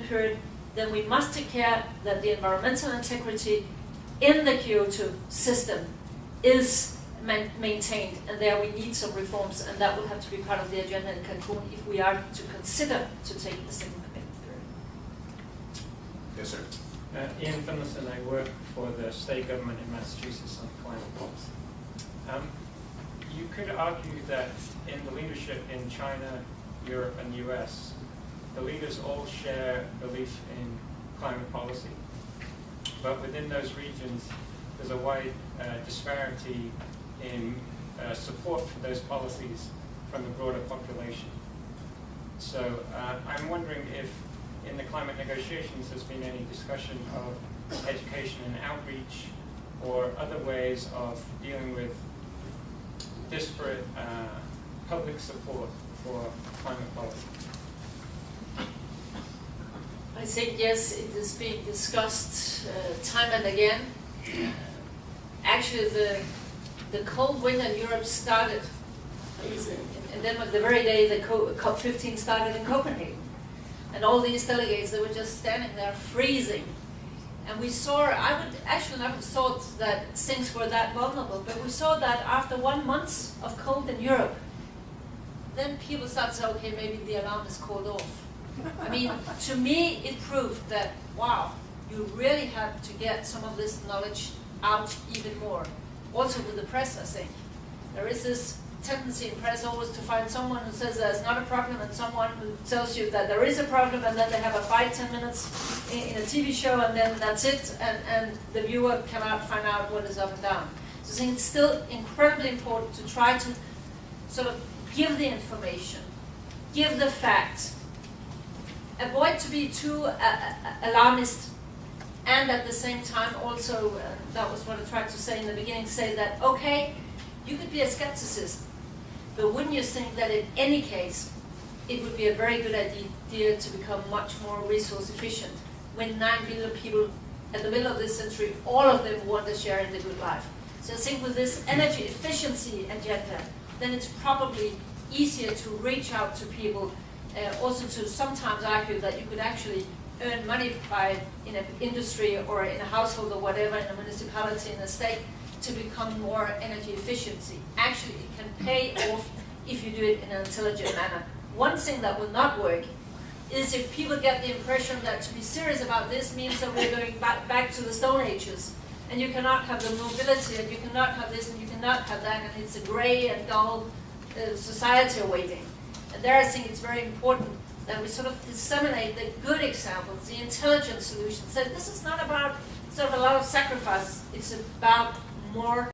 period, then we must take care that the environmental integrity in the Kyoto system is maintained, and there we need some reforms, and that will have to be part of the agenda in Cancun if we are to consider to take the second commitment period. Yes, sir. Ian Finlayson, I work for the state government in Massachusetts on climate policy. You could argue that in the leadership in China, Europe, and US, the leaders all share belief in climate policy. But within those regions, there's a wide disparity in support for those policies from the broader population. So I'm wondering if in the climate negotiations there's been any discussion of education and outreach or other ways of dealing with disparate public support for climate policy. I think, yes, it is being discussed time and again. Actually, the cold winter in Europe started in Denmark the very day the COP15 started in Copenhagen. And all these delegates, they were just standing there freezing. And we saw, I would actually never thought that things were that vulnerable, but we saw that after 1 month of cold in Europe, then people started to say, okay, maybe the alarm is called off. I mean, to me, it proved that, wow, you really have to get some of this knowledge out even more. Also with the press, I think. There is this tendency in press always to find someone who says there's not a problem and someone who tells you that there is a problem, and then they have a 5-10 minutes in a TV show, and then that's it, and the viewer cannot find out what is up and down. So I think it's still incredibly important to try to sort of give the information, give the facts, avoid to be too alarmist, and at the same time also, that was what I tried to say in the beginning, say that, okay, you could be a skepticist, but wouldn't you think that in any case, it would be a very good idea to become much more resource efficient? When 9 billion people at the middle of this century, all of them want to share in the good life. So I think with this energy efficiency agenda, then it's probably easier to reach out to people, also to sometimes argue that you could actually earn money by in an industry or in a household or whatever, in a municipality, in a state, to become more energy efficiency. Actually, it can pay off if you do it in an intelligent manner. One thing that will not work is if people get the impression that to be serious about this means that we're going back to the Stone Ages, and you cannot have the mobility, and you cannot have this, and you cannot have that, and it's a grey and dull society awaiting. And there I think it's very important that we sort of disseminate the good examples, the intelligent solutions. So this is not about sort of a lot of sacrifices, it's about more